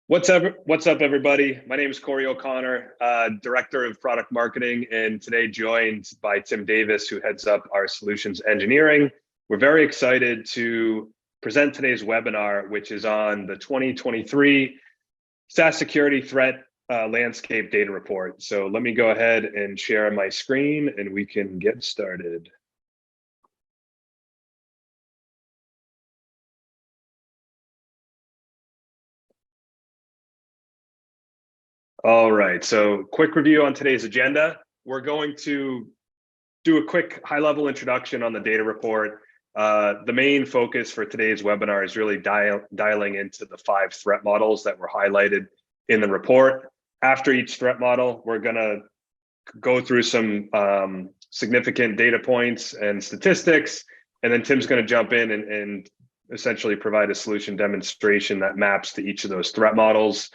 What's up, everybody? My name is Corey O'Connor, Director of Product Marketing, and today joined by Tim Davis, who heads up our solutions engineering. We're very excited to present today's webinar, which is on the 2023 SaaS Security Threat Landscape Data Report. So let me go ahead and share my screen and we can get started. All right, so quick review on today's agenda. We're going to do a quick high-level introduction on the data report. The main focus for today's webinar is really dialing into the 5 threat models that were highlighted in the report. After each threat model, we're gonna go through some significant data points and statistics, and then Tim's gonna jump in and essentially provide a solution demonstration that maps to each of those threat models.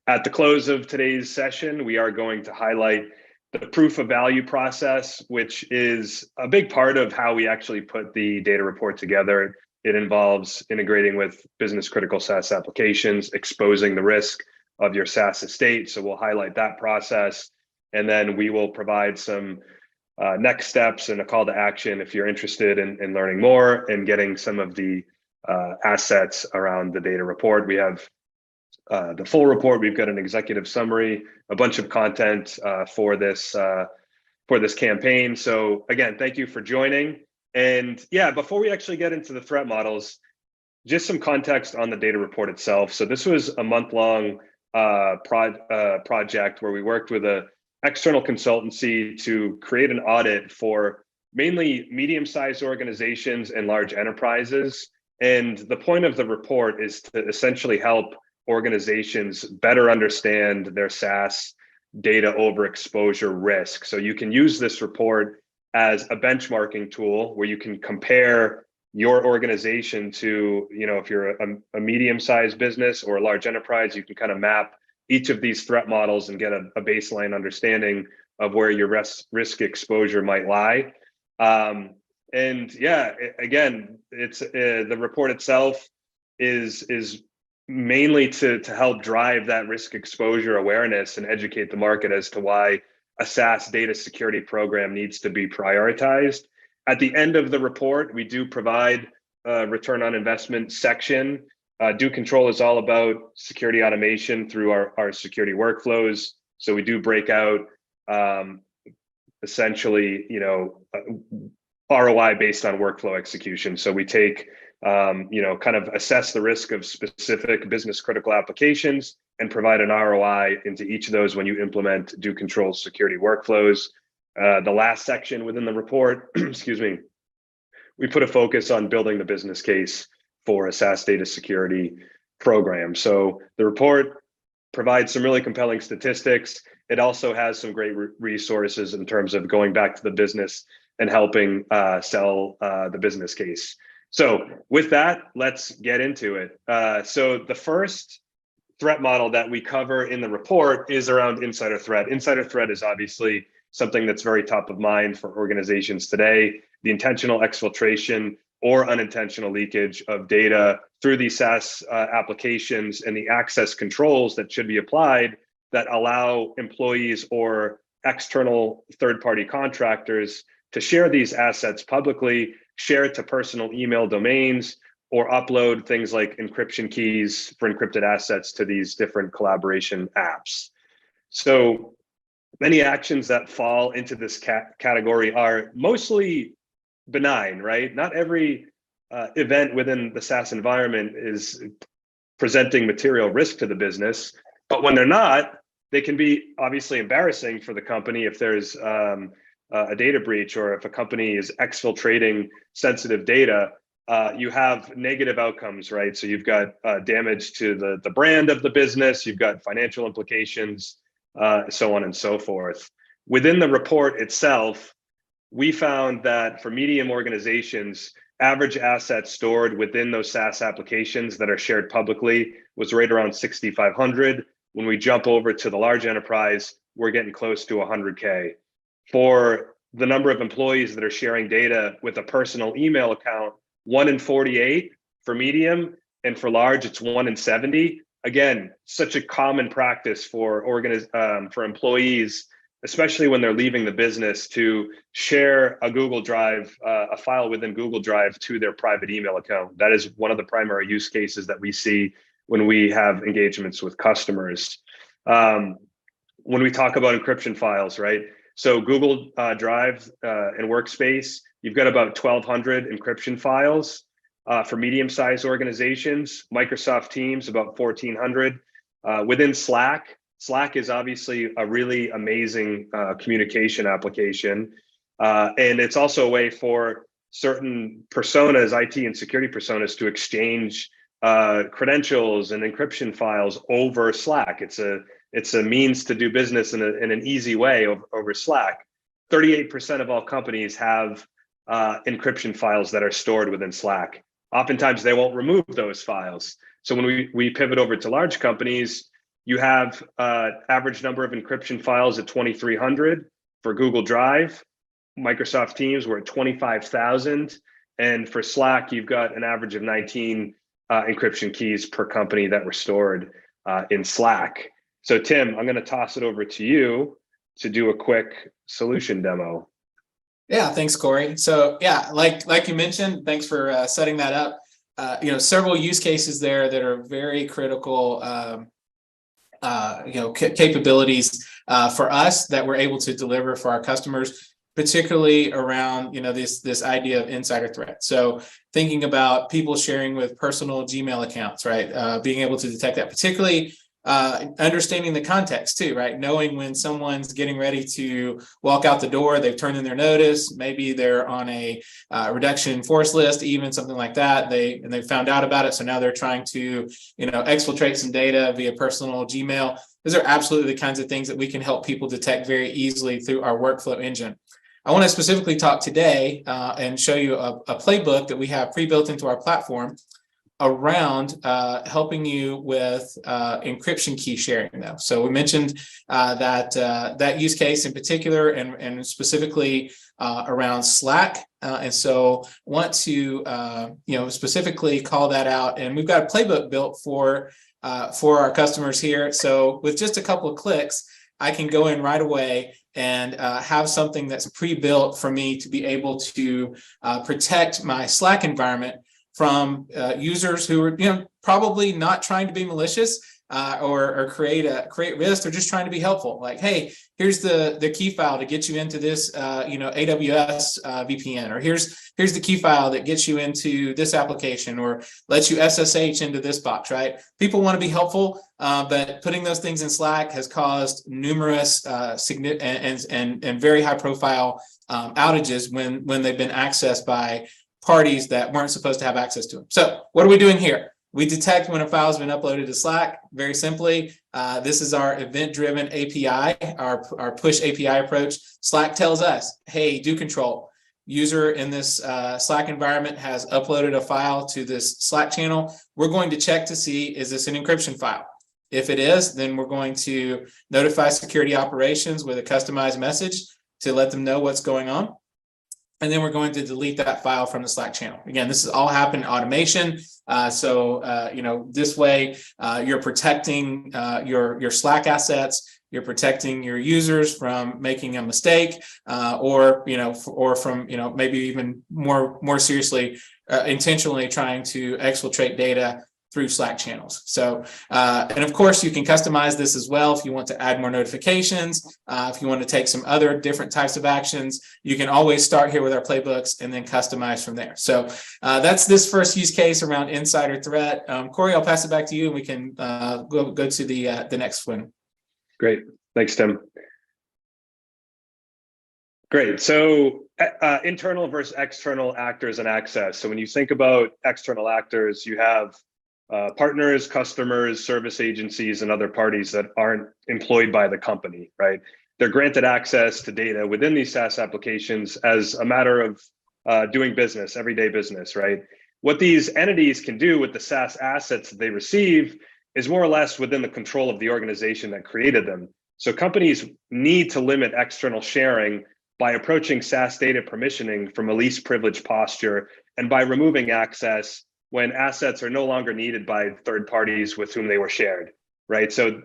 At the close of today's session, we are going to highlight the proof of value process, which is a big part of how we actually put the data report together. It involves integrating with business critical SaaS applications, exposing the risk of your SaaS estate. So we'll highlight that process, and then we will provide some next steps and a call to action if you're interested in learning more and getting some of the assets around the data report. We have the full report. We've got an executive summary, a bunch of content for this campaign. So again, thank you for joining. And yeah, before we actually get into the threat models, just some context on the data report itself. So this was a month-long project where we worked with an external consultancy to create an audit for mainly medium-sized organizations and large enterprises. And the point of the report is to essentially help organizations better understand their SaaS data overexposure risk. So you can use this report as a benchmarking tool where you can compare your organization to, if you're a medium-sized business or a large enterprise, you can kind of map each of these threat models and get a baseline understanding of where your risk exposure might lie. And yeah, again, it's the report itself is mainly to help drive that risk exposure awareness and educate the market as to why a SaaS data security program needs to be prioritized. At the end of the report, we do provide a return on investment section. DoControl is all about security automation through our security workflows. So we do break out essentially, ROI based on workflow execution. So we take kind of assess the risk of specific business critical applications and provide an ROI into each of those when you implement DoControl security workflows. The last section within the report, excuse me, we put a focus on building the business case for a SaaS data security program. So the report provides some really compelling statistics. It also has some great resources in terms of going back to the business and helping sell the business case. So with that, let's get into it. So the first threat model that we cover in the report is around insider threat. Insider threat is obviously something that's very top of mind for organizations today. The intentional exfiltration or unintentional leakage of data through these SaaS applications and the access controls that should be applied that allow employees or external third-party contractors to share these assets publicly, share it to personal email domains, or upload things like encryption keys for encrypted assets to these different collaboration apps. So many actions that fall into this category are mostly benign, right? Not every event within the SaaS environment is presenting material risk to the business, but when they're not, they can be obviously embarrassing for the company if there's a data breach, or if a company is exfiltrating sensitive data, you have negative outcomes, right? So you've got damage to the brand of the business, you've got financial implications, so on and so forth. Within the report itself, we found that for medium organizations, average assets stored within those SaaS applications that are shared publicly was right around 6,500. When we jump over to the large enterprise, we're getting close to 100K. For the number of employees that are sharing data with a personal email account, 1 in 48 for medium, and for large, it's 1 in 70. again, such a common practice for for employees, especially when they're leaving the business, to share a Google Drive, a file within Google Drive to their private email account. That is one of the primary use cases that we see when we have engagements with customers. When we talk about encryption files, right? So Google Drive and Workspace, you've got about 1,200 encryption files for medium-sized organizations. Microsoft Teams, about 1,400. Within Slack, Slack is obviously a really amazing communication application. And it's also a way for certain personas, IT and security personas, to exchange credentials and encryption files over Slack. It's a means to do business in an easy way over Slack. 38% of all companies have encryption files that are stored within Slack. Oftentimes, they won't remove those files. So when we pivot over to large companies, you have average number of encryption files at 2,300 for Google Drive. Microsoft Teams, we're at 25,000. And for Slack, you've got an average of 19 encryption keys per company that were stored in Slack. So Tim, I'm going to toss it over to you to do a quick solution demo. Yeah, thanks, Corey. So yeah, like you mentioned, thanks for setting that up. Several use cases there that are very critical, capabilities for us that we're able to deliver for our customers, particularly around this idea of insider threat. So thinking about people sharing with personal Gmail accounts, right? Being able to detect that, particularly understanding the context too, right? Knowing when someone's getting ready to walk out the door, they've turned in their notice, maybe they're on a reduction in force list, even something like that. They found out about it, so now they're trying to exfiltrate some data via personal Gmail. Those are absolutely the kinds of things that we can help people detect very easily through our workflow engine. I want to specifically talk today and show you a playbook that we have pre-built into our platform around helping you with encryption key sharing though. So we mentioned that use case in particular and specifically around Slack. And so want to specifically call that out. And we've got a playbook built for our customers here. So with just a couple of clicks, I can go in right away and have something that's pre-built for me to be able to protect my Slack environment from users who are probably not trying to be malicious or create risk. They're just trying to be helpful. Like, hey, here's the key file to get you into this AWS VPN, or here's the key file that gets you into this application, or lets you SSH into this box. Right? People want to be helpful, but putting those things in Slack has caused numerous significant and very high profile outages when they've been accessed by parties that weren't supposed to have access to them. So what are we doing here? We detect when a file has been uploaded to Slack. Very simply, this is our event-driven API, our push API approach. Slack tells us, hey, DoControl, user in this Slack environment has uploaded a file to this Slack channel. We're going to check to see, is this an encryption file? If it is, then we're going to notify security operations with a customized message to let them know what's going on. And then we're going to delete that file from the Slack channel. Again, this is all happened in automation. This way you're protecting your Slack assets. You're protecting your users from making a mistake, or from maybe even more seriously, intentionally trying to exfiltrate data through Slack channels. So, and of course, you can customize this as well if you want to add more notifications, if you want to take some other different types of actions. You can always start here with our playbooks and then customize from there. So that's this first use case around insider threat. Corey, I'll pass it back to you, and we can go to the next one. Great. Thanks, Tim. Great. So internal versus external actors and access. So when you think about external actors, you have partners, customers, service agencies, and other parties that aren't employed by the company, right? They're granted access to data within these SaaS applications as a matter of doing business, everyday business, right? What these entities can do with the SaaS assets that they receive is more or less within the control of the organization that created them. So companies need to limit external sharing by approaching SaaS data permissioning from a least privileged posture, and by removing access when assets are no longer needed by third parties with whom they were shared, right? So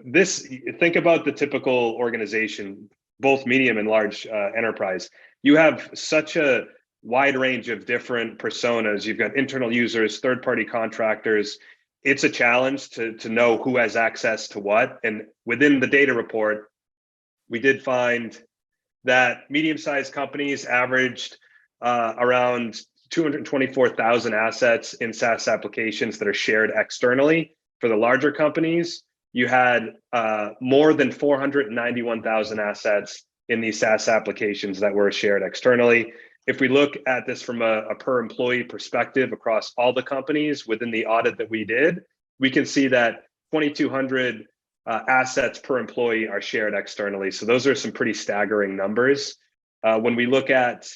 think about the typical organization, both medium and large enterprise. You have such a wide range of different personas. You've got internal users, third-party contractors. It's a challenge to know who has access to what. And within the data report, we did find that medium-sized companies averaged around 224,000 assets in SaaS applications that are shared externally. For the larger companies, you had more than 491,000 assets in these SaaS applications that were shared externally. If we look at this from a per employee perspective across all the companies within the audit that we did, we can see that 2,200 assets per employee are shared externally. So those are some pretty staggering numbers. When we look at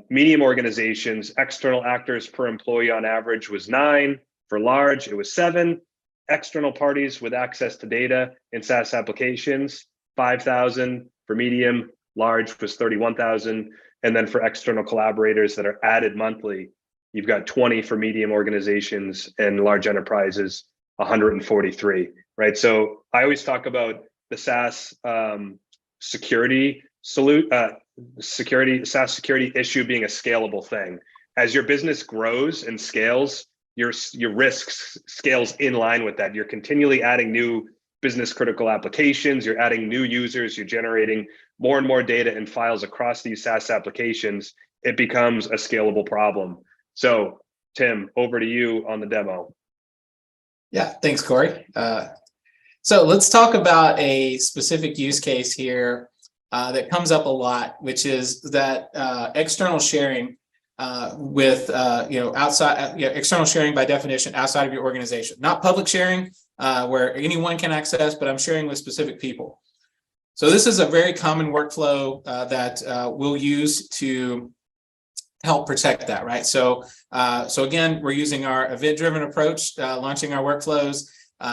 medium organizations, external actors per employee on average was 9. For large, it was 7. External parties with access to data in SaaS applications, 5,000. For medium, large was 31,000. And then for external collaborators that are added monthly, you've got 20 for medium organizations and large enterprises, 143, right? So I always talk about the SaaS security SaaS security issue being a scalable thing. As your business grows and scales, your risks scales in line with that. You're continually adding new business critical applications, you're adding new users, you're generating more and more data and files across these SaaS applications. It becomes a scalable problem. So Tim, over to you on the demo. Yeah, thanks, Corey. So let's talk about a specific use case here that comes up a lot, which is that external sharing with outside, external sharing by definition outside of your organization, not public sharing where anyone can access, but I'm sharing with specific people. So this is a very common workflow that we'll use to help protect that, right? So again, we're using our event-driven approach, launching our workflows.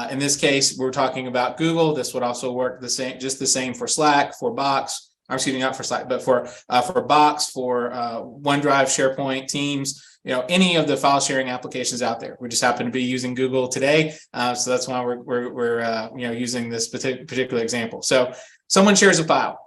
In this case, we're talking about Google. This would also work just the same for Slack, for Box. Excuse me, not for Slack, but for Box, for OneDrive, SharePoint, Teams. Any of the file sharing applications out there. We just happen to be using Google today, so that's why we're using this particular example. So someone shares a file,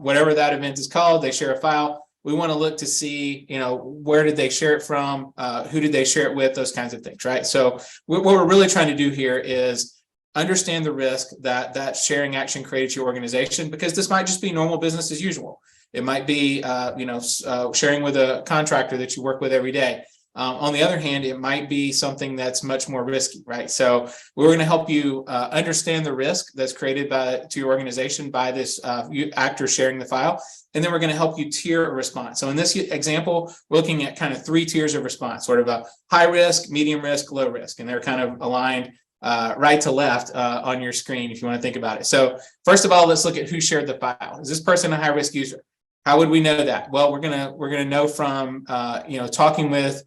whatever that event is called. They share a file. We want to look to see, where did they share it from? Who did they share it with? Those kinds of things, right? So what we're really trying to do here is understand the risk that that sharing action created to your organization, because this might just be normal business as usual. It might be, sharing with a contractor that you work with every day. On the other hand, it might be something that's much more risky, right? So we're going to help you understand the risk that's created to your organization by this actor sharing the file. And then we're going to help you tier a response. So in this example, we're looking at kind of 3 tiers of response, sort of a high risk, medium risk, low risk. And they're kind of aligned right to left on your screen, if you want to think about it. So first of all, let's look at who shared the file. Is this person a high risk user? How would we know that? Well, we're gonna know from talking with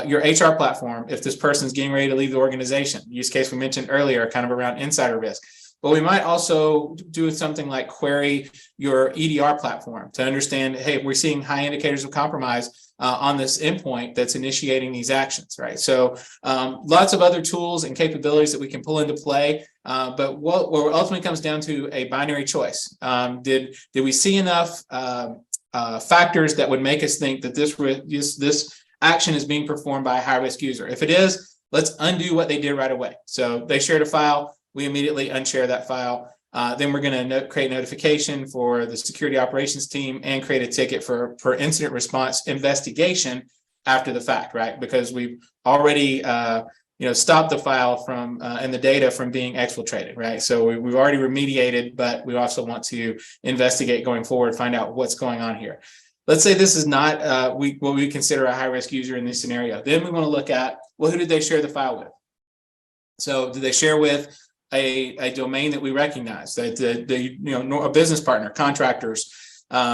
your HR platform if this person's getting ready to leave the organization. Use case we mentioned earlier, kind of around insider risk. But we might also do something like query your EDR platform to understand, hey, we're seeing high indicators of compromise on this endpoint that's initiating these actions, right? So lots of other tools and capabilities that we can pull into play. But what ultimately comes down to a binary choice. Did we see enough factors that would make us think that this action is being performed by a high-risk user? If it is, let's undo what they did right away. So they shared a file. We immediately unshare that file. Then we're going to create notification for the security operations team and create a ticket for incident response investigation after the fact, right? Because we've already stopped the file from and the data from being exfiltrated, right? So we've already remediated, but we also want to investigate going forward, find out what's going on here. Let's say this is not what we consider a high-risk user in this scenario. Then we want to look at, well, who did they share the file with? So did they share with a domain that we recognize, that a business partner, contractors,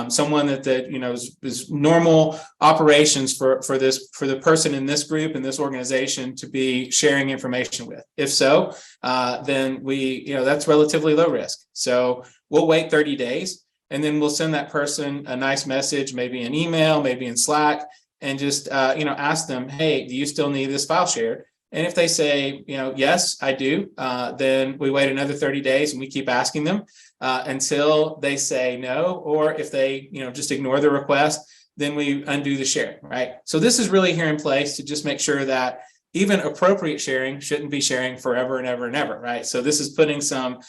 someone that is normal operations for the person in this group in this organization to be sharing information with? If so, then that's relatively low risk. So we'll wait 30 days and then we'll send that person a nice message, maybe an email, maybe in Slack, and just ask them, hey, do you still need this file shared? And if they say, yes, I do, then we wait another 30 days and we keep asking them until they say no, or if they just ignore the request, then we undo the sharing, right? So this is really here in place to just make sure that even appropriate sharing shouldn't be sharing forever and ever and ever, right? So this is putting some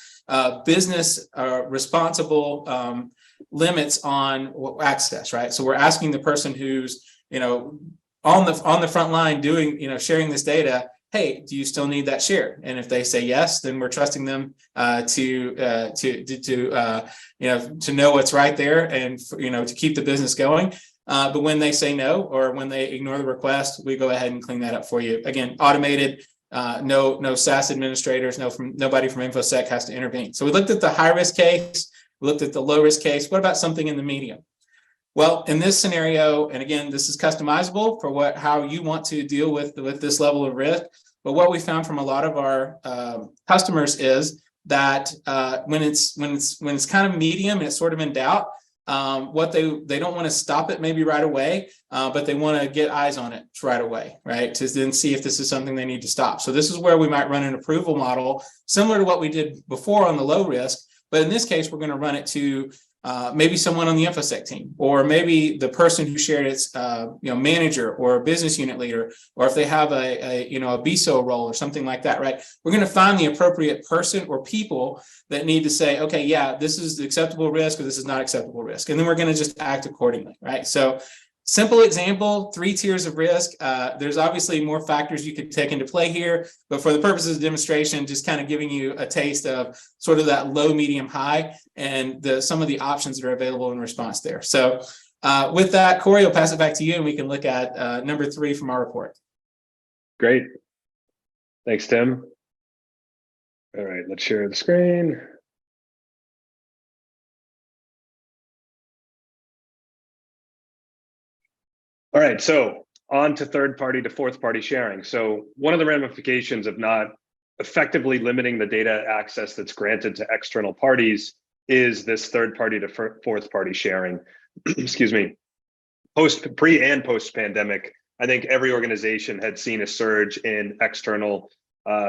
business responsible limits on access, right? So we're asking the person who's on the front line doing sharing this data, hey, do you still need that shared? And if they say yes, then we're trusting them to know what's right there and to keep the business going. But when they say no, or when they ignore the request, we go ahead and clean that up for you. Again, automated, no SaaS administrators, nobody from InfoSec has to intervene. So we looked at the high risk case, we looked at the low risk case. What about something in the medium? Well, in this scenario, and again, this is customizable for how you want to deal with this level of risk. But what we found from a lot of our customers is that when it's kind of medium and it's sort of in doubt, what they don't want to stop it maybe right away, but they want to get eyes on it right away, right? To then see if this is something they need to stop. So this is where we might run an approval model similar to what we did before on the low risk, but in this case, we're going to run it to maybe someone on the InfoSec team, or maybe the person who shared its manager or business unit leader, or if they have a BSO role or something like that, right? We're going to find the appropriate person or people that need to say, okay, yeah, this is the acceptable risk, or this is not acceptable risk, and then we're going to just act accordingly, right? So simple example, 3 tiers of risk. There's obviously more factors you could take into play here, but for the purposes of demonstration, just kind of giving you a taste of sort of that low, medium, high, and some of the options that are available in response there. So with that, Corey, I'll pass it back to you, and we can look at number 3 from our report. Great. Thanks, Tim. All right, let's share the screen. All right, so on to third party to fourth party sharing. So one of the ramifications of not effectively limiting the data access that's granted to external parties is this third party to fourth party sharing. Excuse me. Pre and post pandemic, I think every organization had seen a surge in external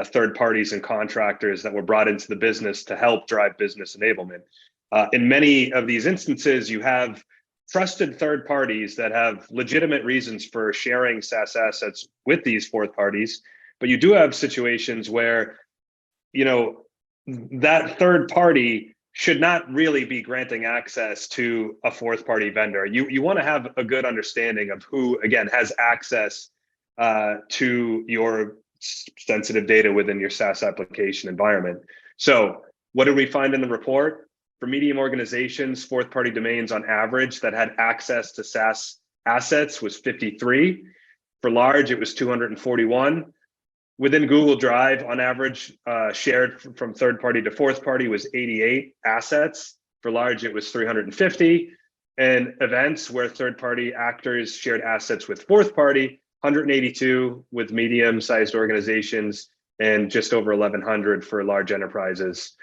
third parties and contractors that were brought into the business to help drive business enablement. In many of these instances, you have trusted third parties that have legitimate reasons for sharing SaaS assets with these fourth parties, but you do have situations where, that third party should not really be granting access to a fourth party vendor. You want to have a good understanding of who, again, has access to your sensitive data within your SaaS application environment. So what did we find in the report? For medium organizations, fourth party domains on average that had access to SaaS assets was 53. For large, it was 241. Within Google Drive, on average, shared from third party to fourth party was 88 assets. For large, it was 350. And events where third party actors shared assets with fourth party, 182 with medium sized organizations, and just over 1,100 for large enterprises.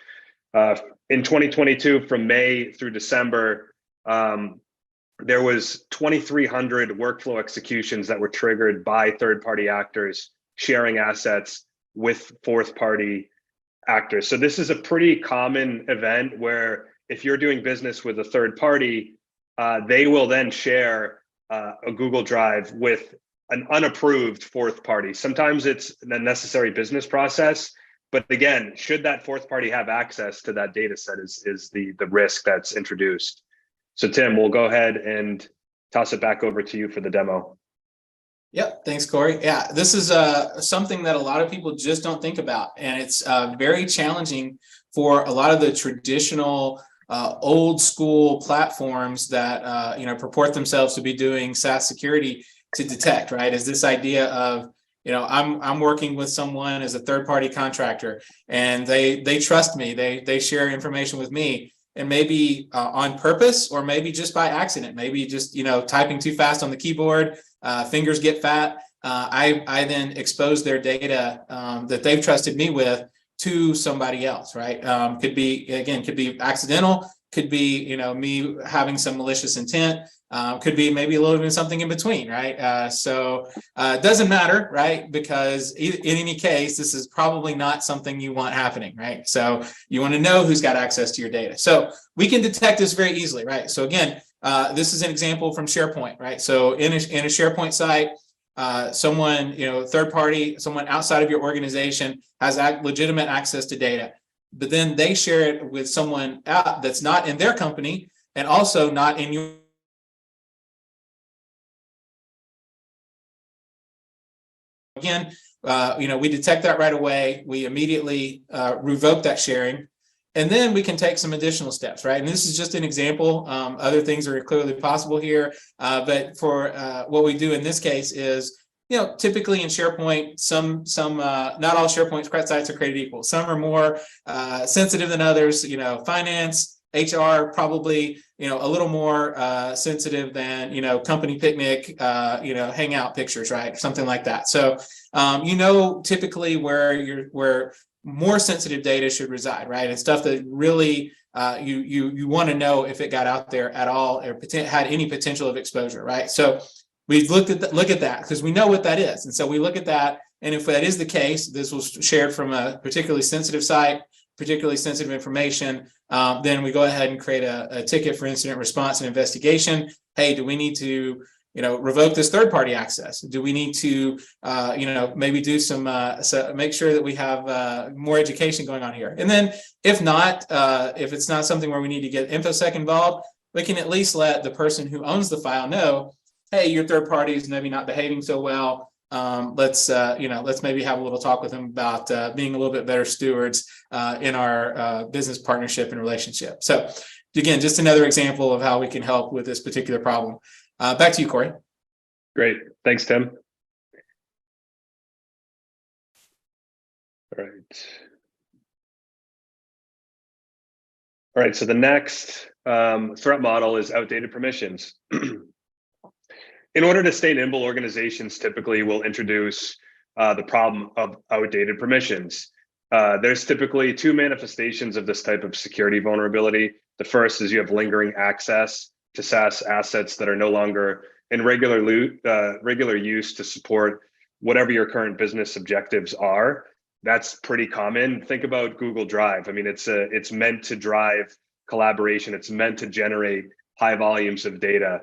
In 2022, from May through December, there was 2,300 workflow executions that were triggered by third-party actors sharing assets with fourth-party actors. So this is a pretty common event where if you're doing business with a third party, they will then share a Google Drive with an unapproved fourth party. Sometimes it's a necessary business process. But again, should that fourth party have access to that data set is the risk that's introduced. So Tim, we'll go ahead and toss it back over to you for the demo. Yep, thanks, Corey. Yeah, this is something that a lot of people just don't think about. And it's very challenging for a lot of the traditional old school platforms that purport themselves to be doing SaaS security to detect, right? Is this idea of I'm working with someone as a third-party contractor, and they trust me. They share information with me, and maybe on purpose, or maybe just by accident. Maybe just typing too fast on the keyboard, fingers get fat. I then expose their data that they've trusted me with to somebody else, right? Could be accidental, could be, me having some malicious intent, could be maybe a little bit of something in between, right? So it doesn't matter, right? Because in any case, this is probably not something you want happening, right? So you want to know who's got access to your data. So we can detect this very easily, right? So again, this is an example from SharePoint, right? So in a SharePoint site, someone, third party, someone outside of your organization has legitimate access to data, but then they share it with someone that's not in their company and also not in your. Again, we detect that right away. We immediately revoke that sharing, and then we can take some additional steps, right? And this is just an example. Other things are clearly possible here, but for what we do in this case is, typically in SharePoint, some not all SharePoint sites are created equal. Some are more sensitive than others. Finance, HR probably, a little more sensitive than, company picnic, hangout pictures, right? Something like that. So, typically where more sensitive data should reside, right? And stuff that really you want to know if it got out there at all or had any potential of exposure, right? So we look at that because we know what that is. And so we look at that. And if that is the case, this was shared from a particularly sensitive site, particularly sensitive information, then we go ahead and create a ticket for incident response and investigation. Hey, do we need to, revoke this third-party access? Do we need to, maybe do some, make sure that we have more education going on here? And then if not, if it's not something where we need to get InfoSec involved, we can at least let the person who owns the file know, hey, your third party is maybe not behaving so well. Let's maybe have a little talk with them about being a little bit better stewards in our business partnership and relationship. So again, just another example of how we can help with this particular problem. Back to you, Corey. Great. Thanks, Tim. All right. So the next threat model is outdated permissions. In order to stay nimble, organizations typically will introduce the problem of outdated permissions. There's typically two manifestations of this type of security vulnerability. The first is you have lingering access to SaaS assets that are no longer in regular use to support whatever your current business objectives are. That's pretty common. Think about Google Drive. I mean, it's meant to drive collaboration. It's meant to generate high volumes of data.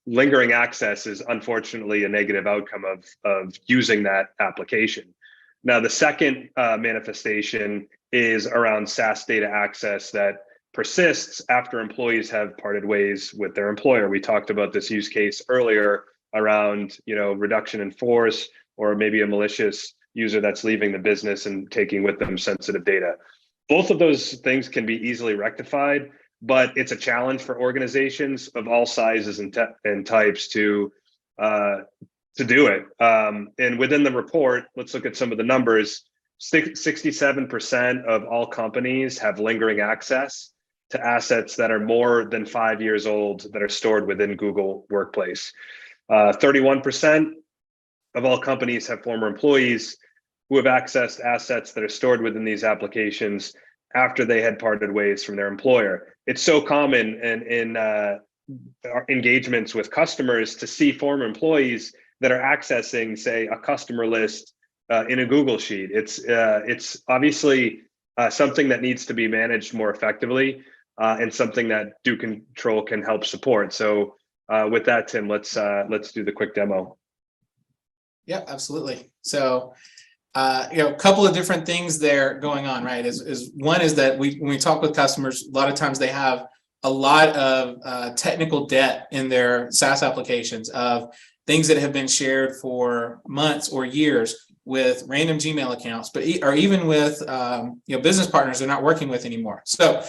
Lingering access is unfortunately a negative outcome of using that application. Now, the second manifestation is around SaaS data access that persists after employees have parted ways with their employer. We talked about this use case earlier around, reduction in force, or maybe a malicious user that's leaving the business and taking with them sensitive data. Both of those things can be easily rectified, but it's a challenge for organizations of all sizes and types to do it. And within the report, let's look at some of the numbers. 67% of all companies have lingering access to assets that are more than 5 years old that are stored within Google Workplace. 31% of all companies have former employees who have accessed assets that are stored within these applications after they had parted ways from their employer. It's so common in our engagements with customers to see former employees that are accessing, say, a customer list in a Google Sheet. It's obviously something that needs to be managed more effectively, and something that DoControl can help support. So with that, Tim, let's do the quick demo. Yeah, absolutely. So a couple of different things there going on, right? Is one is that when we talk with customers, a lot of times they have a lot of technical debt in their SaaS applications of things that have been shared for months or years with random Gmail accounts, or even with business partners they're not working with anymore. So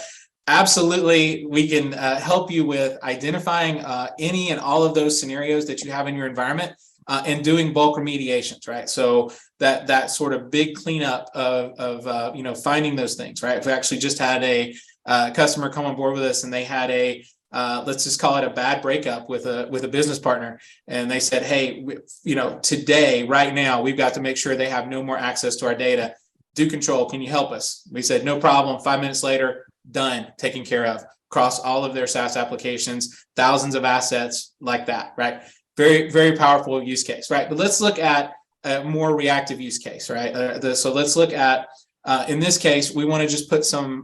absolutely, we can help you with identifying any and all of those scenarios that you have in your environment and doing bulk remediations, right? So that sort of big cleanup of finding those things, right? We actually just had a customer come on board with us, and they had a let's just call it a bad breakup with a business partner, and they said, hey, today, right now, we've got to make sure they have no more access to our data. DoControl, can you help us? We said, no problem. 5 minutes later, done, taken care of. across all of their SaaS applications, thousands of assets like that, right? Very, very powerful use case, right? But let's look at a more reactive use case, right? So let's look at, in this case, we want to just put some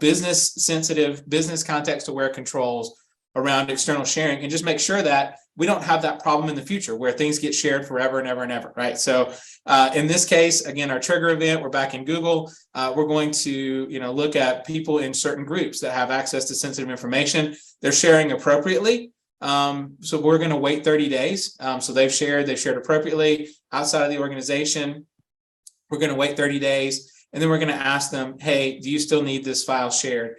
business sensitive, business context aware controls around external sharing and just make sure that we don't have that problem in the future where things get shared forever and ever and ever, right? So in this case, again, our trigger event, we're back in Google. We're going to, look at people in certain groups that have access to sensitive information. They're sharing appropriately. So we're going to wait 30 days. So they've shared appropriately outside of the organization. We're going to wait 30 days. And then we're going to ask them, hey, do you still need this file shared?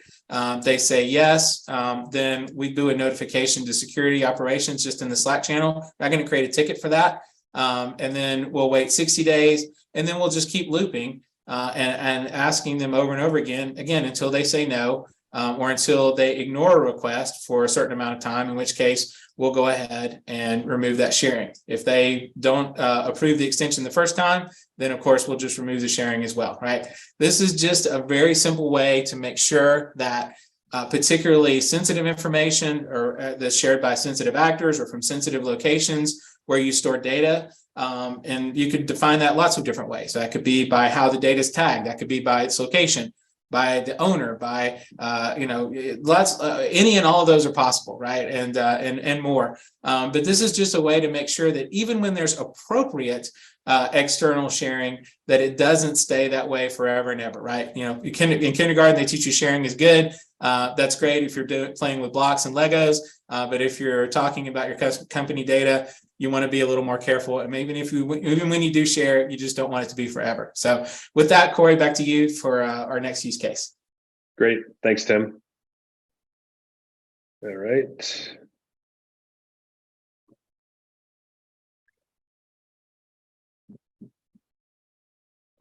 They say yes. Then we do a notification to security operations just in the Slack channel. I'm going to create a ticket for that. And then we'll wait 60 days. And then we'll just keep looping and asking them over and over again, until they say no, or until they ignore a request for a certain amount of time, in which case we'll go ahead and remove that sharing. If they don't approve the extension the first time, then of course we'll just remove the sharing as well, right? This is just a very simple way to make sure that particularly sensitive information or that's shared by sensitive actors or from sensitive locations where you store data, and you could define that lots of different ways. That could be by how the data is tagged. That could be by its location, by the owner, by any and all of those are possible, right? And more. But this is just a way to make sure that even when there's appropriate external sharing, that it doesn't stay that way forever and ever, right? In kindergarten they teach you sharing is good. That's great if you're playing with blocks and Legos. But if you're talking about your company data, you want to be a little more careful. And maybe even when you do share it, you just don't want it to be forever. So with that, Corey, back to you for our next use case. Great. Thanks, Tim. All right.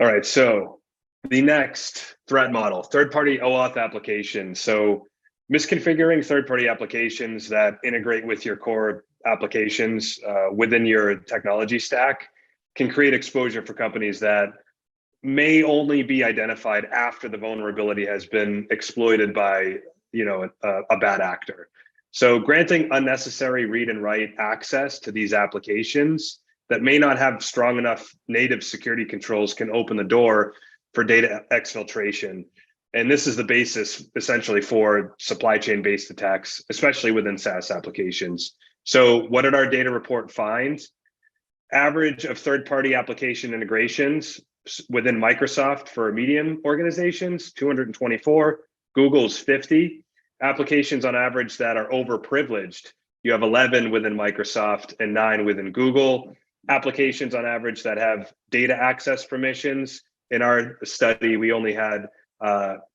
All right. So the next threat model, third-party OAuth applications. So misconfiguring third-party applications that integrate with your core applications within your technology stack can create exposure for companies that may only be identified after the vulnerability has been exploited by a bad actor. So granting unnecessary read and write access to these applications that may not have strong enough native security controls can open the door for data exfiltration. And this is the basis essentially for supply chain based attacks, especially within SaaS applications. So what did our data report find? Average of third-party application integrations within Microsoft for medium organizations, 224, Google's 50. Applications on average that are overprivileged, you have 11 within Microsoft and 9 within Google. Applications on average that have data access permissions. In our study, we only had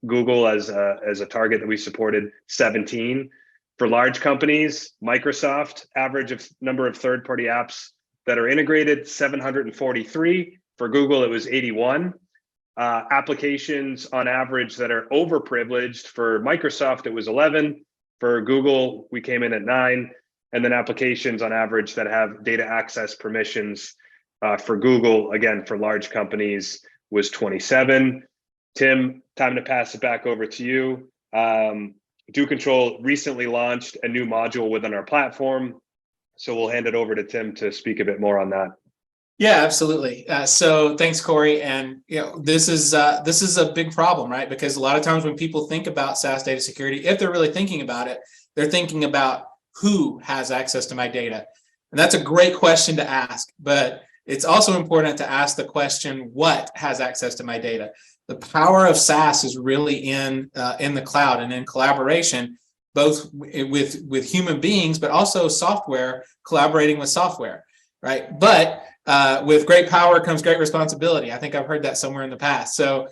Google as a target that we supported 17. For large companies, Microsoft, average of number of third-party apps that are integrated, 743. For Google, it was 81. Applications on average that are overprivileged, for Microsoft, it was 11. For Google, we came in at 9. And then applications on average that have data access permissions for Google, again, for large companies, was 27. Tim, time to pass it back over to you. DoControl recently launched a new module within our platform. So we'll hand it over to Tim to speak a bit more on that. Yeah, absolutely. So thanks, Corey. And this is a big problem, right? Because a lot of times when people think about SaaS data security, if they're really thinking about it, they're thinking about who has access to my data. And that's a great question to ask, but it's also important to ask the question, what has access to my data? The power of SaaS is really in the cloud and in collaboration, both with human beings, but also software collaborating with software, right? But with great power comes great responsibility. I think I've heard that somewhere in the past. So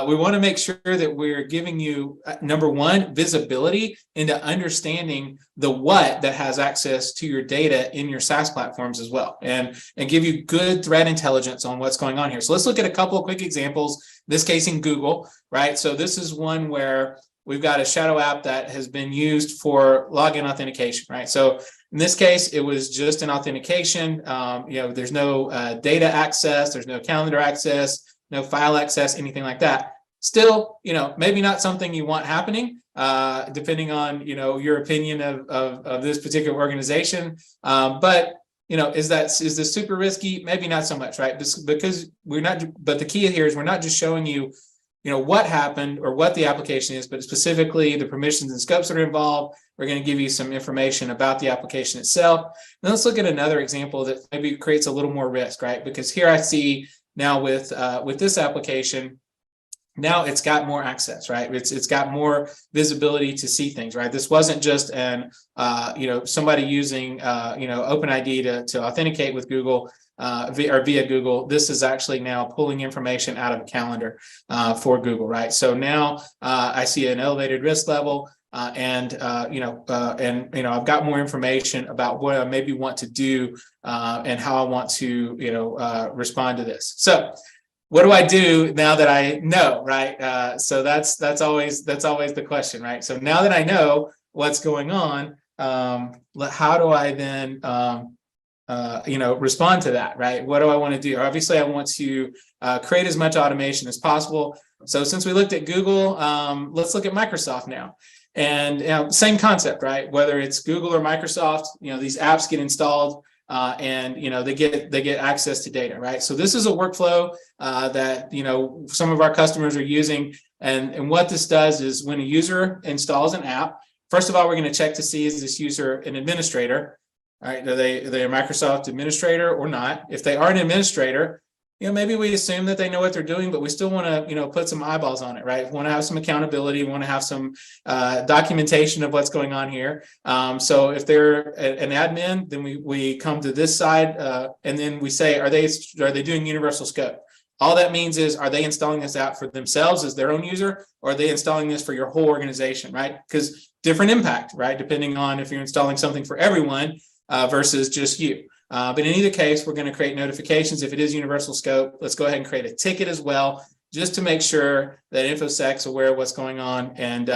we want to make sure that we're giving you, number one, visibility into understanding the what that has access to your data in your SaaS platforms as well, and give you good threat intelligence on what's going on here. So let's look at a couple of quick examples, this case in Google, right? So this is one where we've got a shadow app that has been used for login authentication, right? So in this case, it was just an authentication. There's no data access, there's no calendar access, no file access, anything like that. Still, maybe not something you want happening, depending on, your opinion of this particular organization. But is this super risky? Maybe not so much, right? Because we're not, but the key here is we're not just showing you, what happened or what the application is, but specifically the permissions and scopes that are involved. We're going to give you some information about the application itself. Now let's look at another example that maybe creates a little more risk, right? Because here I see now with this application, now it's got more access, right? It's got more visibility to see things, right? This wasn't just somebody using OpenID to authenticate with Google via Google. This is actually now pulling information out of a calendar for Google, right? So now I see an elevated risk level. And I've got more information about what I maybe want to do and how I want to, respond to this. So what do I do now that I know, right? So that's always the question, right? So now that I know what's going on, how do I then, respond to that, right? What do I want to do? Obviously, I want to create as much automation as possible. So since we looked at Google, let's look at Microsoft now. And same concept, right? Whether it's Google or Microsoft, these apps get installed and they get access to data, right? So this is a workflow that some of our customers are using. And what this does is when a user installs an app, first of all, we're going to check to see, is this user an administrator? All right, are they a Microsoft administrator or not? If they are an administrator, maybe we assume that they know what they're doing, but we still want to, put some eyeballs on it, right? We want to have some accountability. We want to have some documentation of what's going on here. So if they're an admin, then we come to this side and then we say, are they doing universal scope? All that means is, are they installing this app for themselves as their own user, or are they installing this for your whole organization, right? Because different impact, right? Depending on if you're installing something for everyone versus just you. But in either case, we're going to create notifications. If it is universal scope, let's go ahead and create a ticket as well, just to make sure that InfoSec's aware of what's going on and,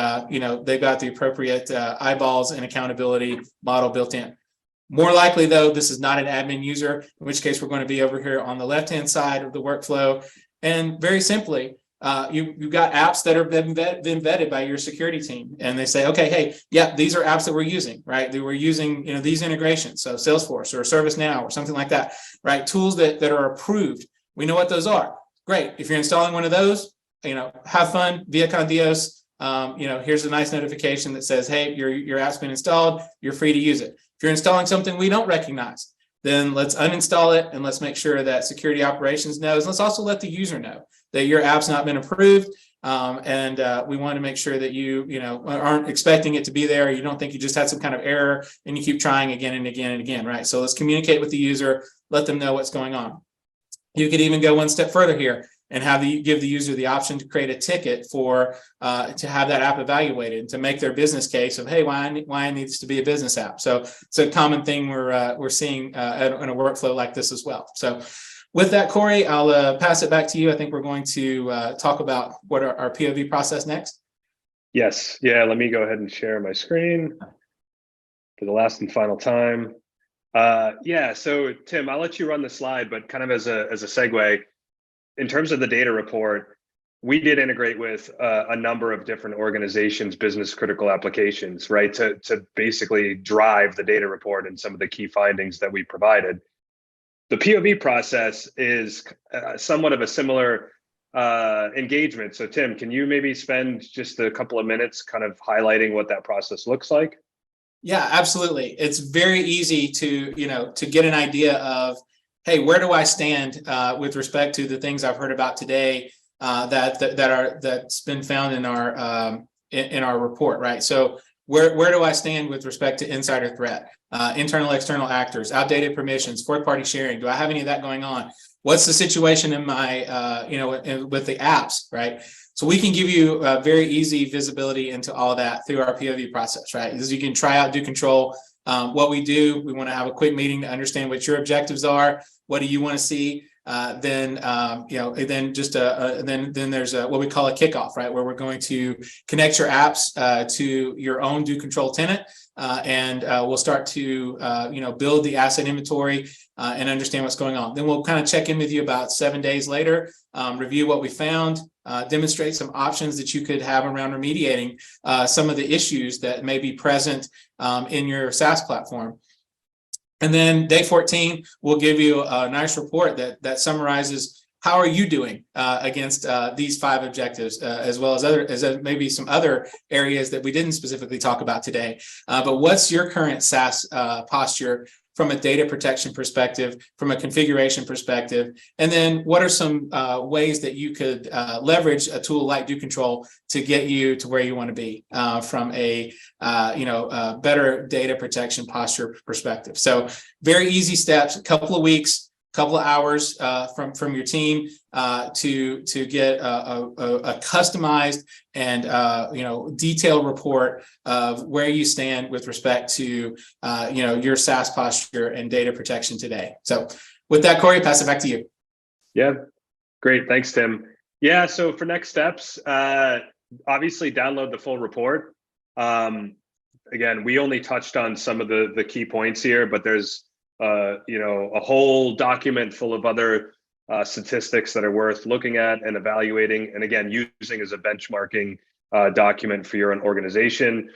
they've got the appropriate eyeballs and accountability model built in. More likely, though, this is not an admin user, in which case we're going to be over here on the left-hand side of the workflow. And very simply, you've got apps that have been vetted by your security team, and they say, okay, hey, yeah, these are apps that we're using, right? That we're using, these integrations, so Salesforce or ServiceNow or something like that, right? Tools that are approved. We know what those are. Great. If you're installing one of those, have fun, via con Dios. Here's a nice notification that says, hey, your app's been installed. You're free to use it. If you're installing something we don't recognize, then let's uninstall it and let's make sure that security operations knows. Let's also let the user know that your app's not been approved. And we want to make sure that you aren't expecting it to be there. You don't think you just had some kind of error and you keep trying again and again and again, right? So let's communicate with the user, let them know what's going on. You could even go one step further here and give the user the option to create a ticket for to have that app evaluated and to make their business case of, hey, why it needs to be a business app. So it's a common thing we're seeing in a workflow like this as well. So with that, Corey, I'll pass it back to you. I think we're going to talk about what our POV process next. Yes. Yeah. Let me go ahead and share my screen for the last and final time. So Tim, I'll let you run the slide, but kind of as a segue, in terms of the data report, we did integrate with a number of different organizations' business critical applications, right? To basically drive the data report and some of the key findings that we provided. The POV process is somewhat of a similar engagement. So Tim, can you maybe spend just a couple of minutes kind of highlighting what that process looks like? Yeah, absolutely. It's very easy to get an idea of, hey, where do I stand with respect to the things I've heard about today that's been found in our report, right? So where do I stand with respect to insider threat, internal, external actors, outdated permissions, fourth-party sharing? Do I have any of that going on? What's the situation in my, with the apps, right? So we can give you very easy visibility into all of that through our POV process, right? As you can try out DoControl. What we do, we want to have a quick meeting to understand what your objectives are. What do you want to see? then just then there's what we call a kickoff, right, where we're going to connect your apps to your own DoControl tenant, and we'll start to build the asset inventory and understand what's going on. Then we'll kind of check in with you about 7 days later, review what we found, demonstrate some options that you could have around remediating some of the issues that may be present in your SaaS platform. And then day 14, we'll give you a nice report that summarizes how are you doing against these 5 objectives, as well as maybe some other areas that we didn't specifically talk about today. But what's your current SaaS posture from a data protection perspective, from a configuration perspective, and then what are some ways that you could leverage a tool like DoControl to get you to where you want to be from a better data protection posture perspective. So very easy steps, a couple of weeks, couple of hours from your team to get a customized and detailed report of where you stand with respect to your SaaS posture and data protection today. So with that, Corey, pass it back to you. Yeah, great. Thanks, Tim. Yeah, so for next steps, obviously download the full report. Again, we only touched on some of the key points here, but there's a whole document full of other statistics that are worth looking at and evaluating, and again, using as a benchmarking document for your own organization.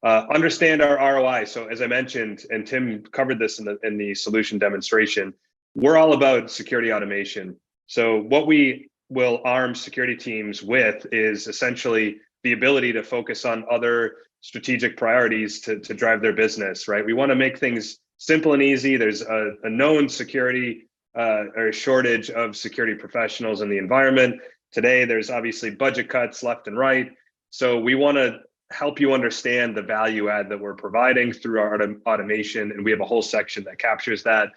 Understand our ROI. So as I mentioned, and Tim covered this in the solution demonstration, we're all about security automation. So what we will arm security teams with is essentially the ability to focus on other strategic priorities to drive their business, right? We want to make things simple and easy. There's a known security or shortage of security professionals in the environment. Today, there's obviously budget cuts left and right. So we want to help you understand the value add that we're providing through our automation. And we have a whole section that captures that.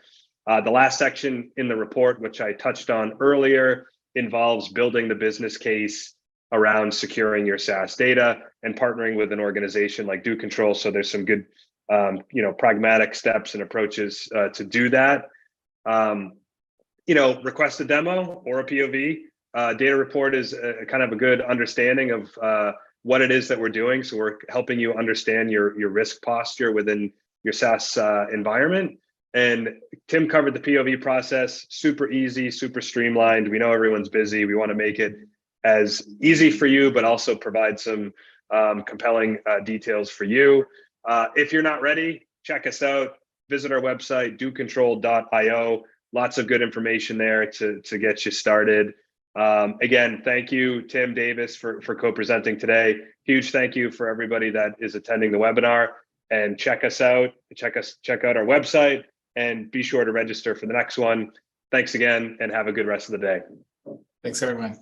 The last section in the report, which I touched on earlier, involves building the business case around securing your SaaS data and partnering with an organization like DoControl. So there's some good pragmatic steps and approaches to do that. Request a demo or a POV. Data report is kind of a good understanding of what it is that we're doing. So we're helping you understand your risk posture within your SaaS environment. And Tim covered the POV process, super easy, super streamlined. We know everyone's busy. We want to make it as easy for you, but also provide some compelling details for you. If you're not ready, check us out. Visit our website, docontrol.io. Lots of good information there to get you started. Again, thank you, Tim Davis, for co-presenting today. Huge thank you for everybody that is attending the webinar. And check us out. Check out our website, and be sure to register for the next one. Thanks again, and have a good rest of the day. Thanks, everyone.